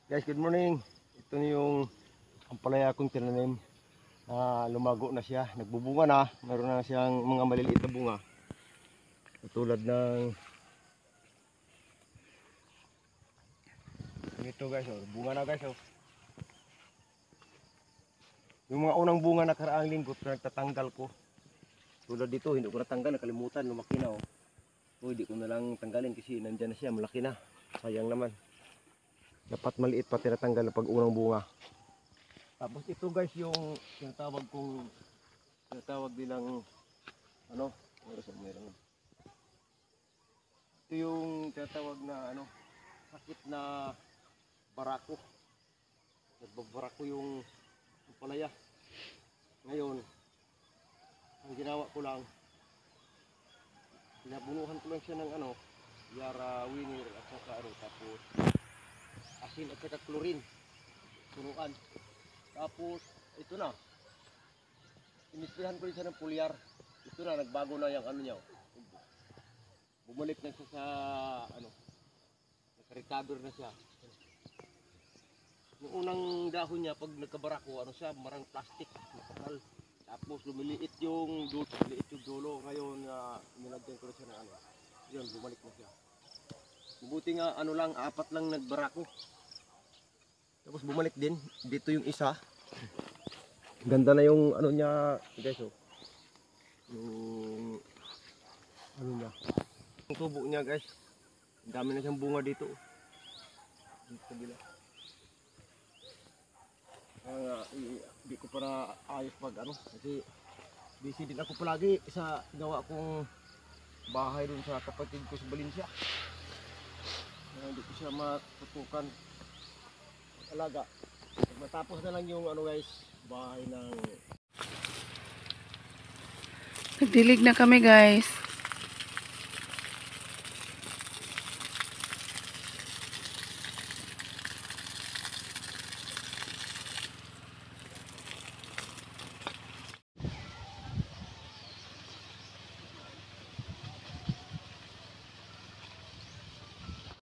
Guys, good morning. Ito na yung ampalaya kong tinanim. Lumago na siya. Nagbubunga na. Meron na siyang mga maliliit na bunga. Katulad ng ito guys. Bunga na guys. Yung mga unang bunga na karaang linggo nagtatanggal ko. Tulad dito, hindi ko natanggal. Nakalimutan. Lumaki na. Hindi ko na lang tanggalin kasi nandyan na siya. Malaki na. Sayang naman. Dapat maliit pa tinatanggal pag unang bunga. Tapos ito guys yung tinatawag nilang meron. Ito yung tinatawag na sakit na barako. Nagbabarako yung palaya. Ngayon, ang ginawa ko lang, pinabunuhan ko lang siya ng Yara Winner at saka tapos asin at saka chlorine. Turuan. Tapos ito na. Inisprayan ko rin siya ng foliar. Ito na, nagbago na yung niya. Bumalik na siya sa naka-recover na siya. Yung unang dahon niya pag nagkabarako, marang plastic, nakapal. Tapos lumiliit yung dulo. Ngayon nilagyan ko na siya ng yun, bumalik na siya. Mabuti nga apat lang nagbarako. Tapos bumalik din. Dito yung isa. Ganda na yung niya, guys. Yung niya. Yung tubo niya, guys. Ang dami na siyang bunga dito. Dito sa bila. Hindi ko para ayos pag kasi busy din ako palagi sa gawa kong bahay dun sa kapatid ko sa Valencia. Hindi ko siya matutukan alaga. Matapos na lang yung guys, bahay ng nagdilig na kami guys.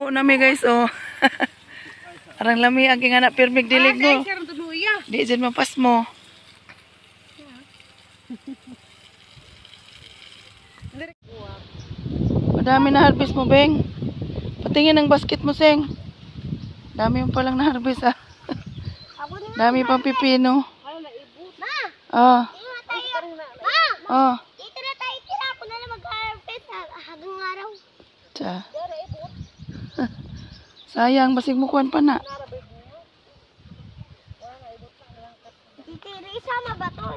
O nami guys Arang lami ang anak pirmig dilig mo. Di dyan mapas mo. Madami na harvest mo, Beng. Patingin ang basket mo, Seng. Dami mo palang na harvest, Dami pang pipino. Ah. Ah. Dito na tayo tira. Ako na lang mag-harvest hanggang araw. Tsa. Sayang, basig mo kuhan pa na. Titiri, isama ba to?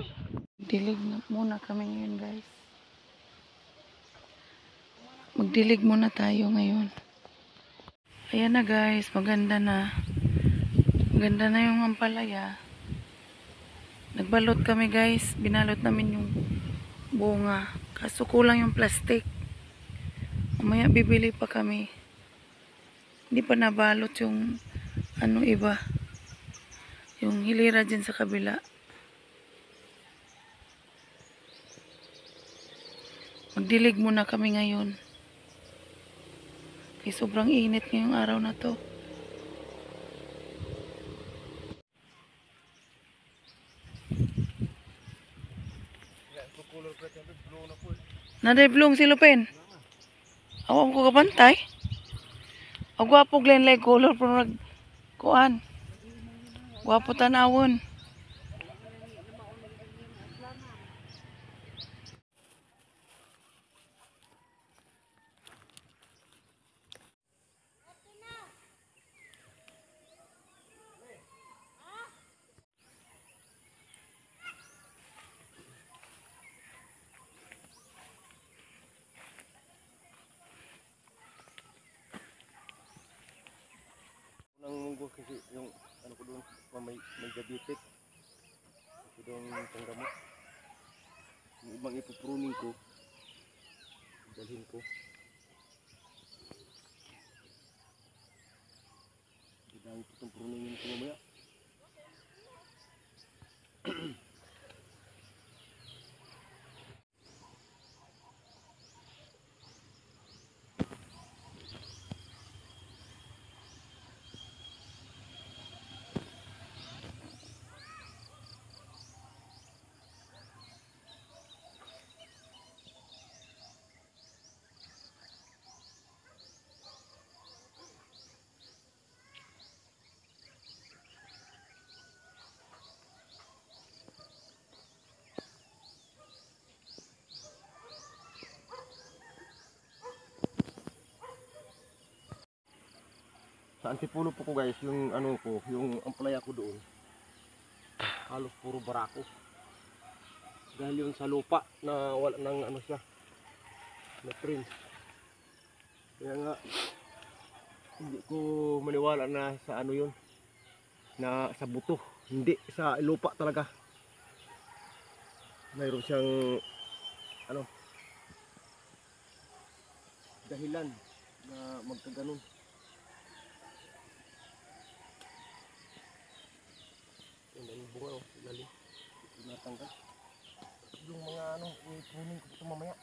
Dilig muna kami ngayon, guys. Magdilig muna tayo ngayon. Ayan na, guys. Maganda na. Maganda na yung ampalaya. Nagbalot kami, guys. Binalot namin yung bunga. Kaso kulang yung plastic. Mamaya bibili pa kami. Hindi pa nabalot yung iba. Yung hilira dyan sa kabila. Magdilig muna kami ngayon. Kasi sobrang init ngayong araw na to. Nadeblong si Lupin. Awang ko kabantay. Ang gwapo glen like color pero nagkuan. Gwapo tanawon. munggo kasi yung ko doon may diabetic. Ito doon panggamot. Yung ibang ipupruning ko. Dalhin ko. Dahil itong pruningin ko mamaya. Sa Antipolo po ko guys, yung ano ko, yung ampalaya ko doon, halos puro barako. Dahil yun sa lupa na wala nang ano siya, na trim. Kaya nga, hindi ko maniwala na sa ano yun, na sa buto. Hindi, sa lupa talaga. Mayroon siyang, ano, dahilan na magkaganon. Yung bunga, oh, lalim. Natanggal. Yung mga ano, kunin ko ito mamaya.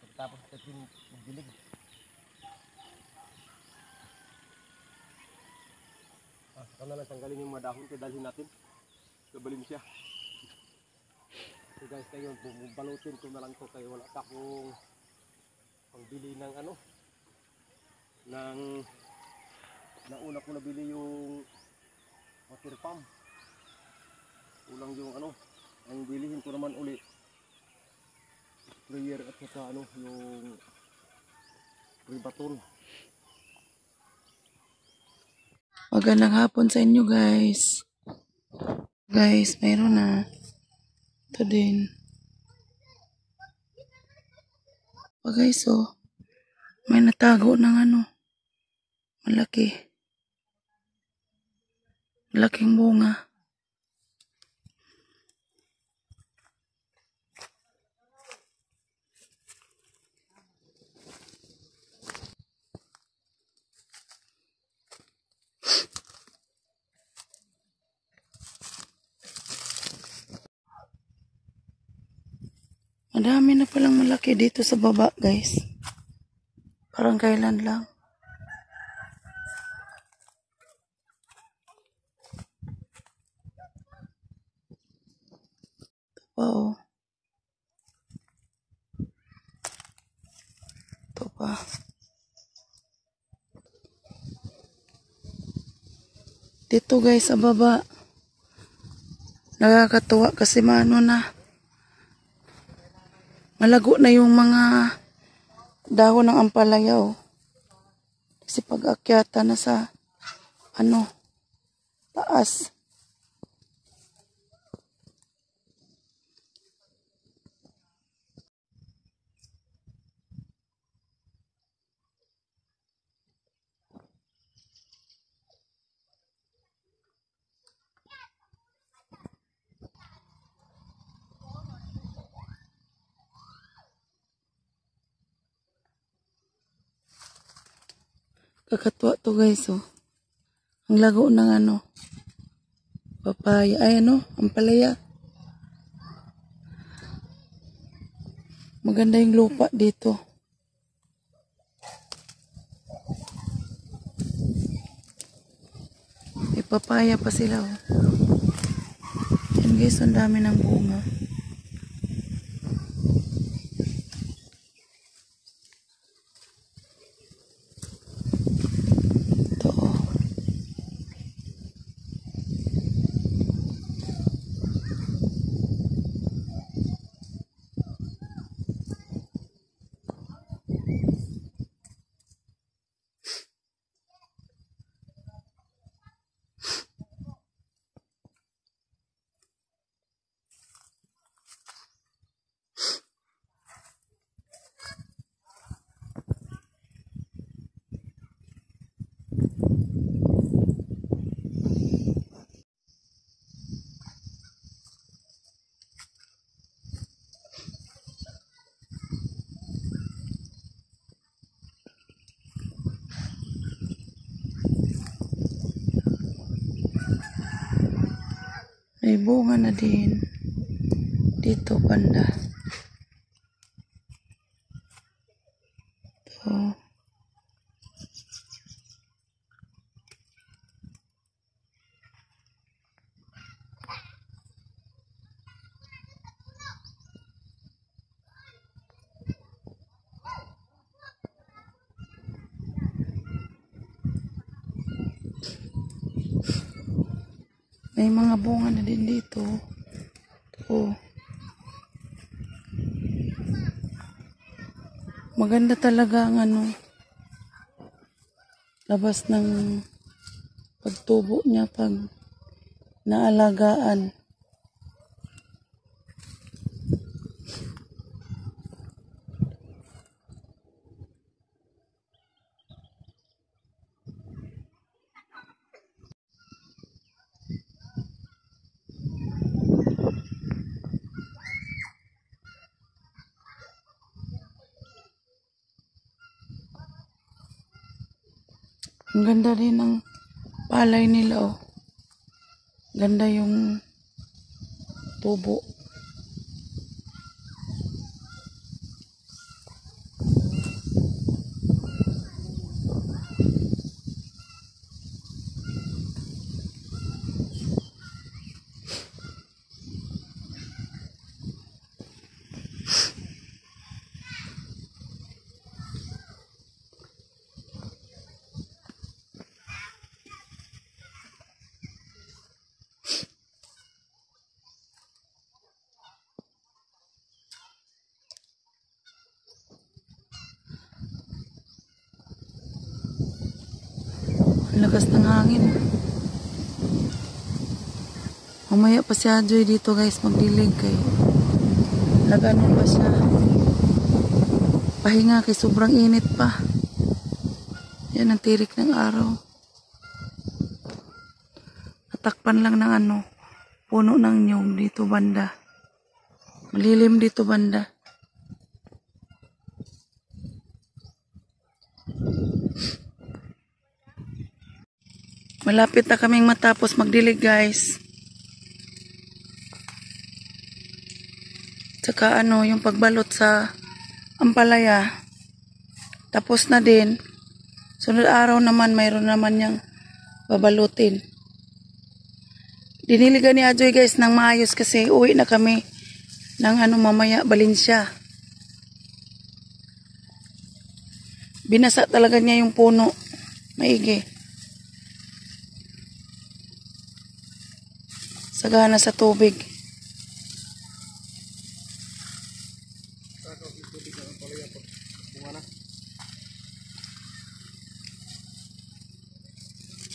Pagkatapos ito magdilig. Saka na lang tanggalin yung mga dahon, kaya dalhin natin. Kabalin siya. So guys, ngayon, balutin ko na lang ito kaya wala pa akong pangbili ng ano, ng nauna ko nabili yung water pump. Kulang yung ano, ang bilihin ko naman uli sprayer at saka ano, yung ribaton. Magandang hapon sa inyo guys. Guys, mayroon na. Ito din. Guys, oh. May natago ng ano. Malaki. Malaking bunga. Madami na palang malaki dito sa baba, guys. Parang kailan lang. Ito pa, oh. Ito pa. Dito, guys, sa baba. Nakakatuwa kasi maano na. Malago na yung mga dahon ng ampalaya, oh. Kasi pag-akyata na sa, ano, taas. Kakatuwa to guys, oh. Ang lago ng ano, papaya, ay ano, ampalaya. Maganda yung lupa dito. May papaya pa sila, oh. Yan guys, ang dami ng bunga. Ito, oh. May bunga na din. Dito banda. Ito. May mga bunga na din dito. Ito. Maganda talaga ang ano. labas ng pagtubo niya pag naalagaan. Ang ganda rin ng palay nila, oh. Ganda yung tubo. Ang lakas ng hangin. Mamaya pa si Ajoy dito guys magdilig kay nagano pa siya. Pahinga kay sobrang init pa. Yan ang tirik ng araw. Natakpan lang ng ano, puno ng nyug dito banda. Malilim dito banda. Malapit na kaming matapos magdilig guys. Tsaka ano, yung pagbalot sa ampalaya. Tapos na din. Sunod araw naman, mayroon naman niyang babalutin. Diniligan ni Ajoy guys ng maayos kasi uwi na kami ng ano mamaya, Valencia. Binasa talaga niya yung puno. Maigi. Sagana sa tubig.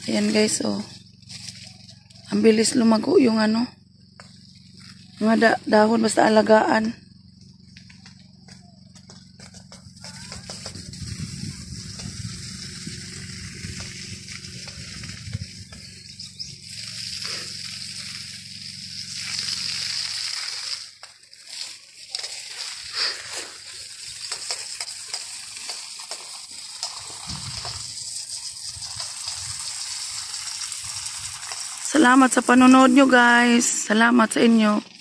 Ayan guys, oh. Ang bilis lumago yung ano. Mga dahon basta alagaan. Salamat sa panonood nyo guys. Salamat sa inyo.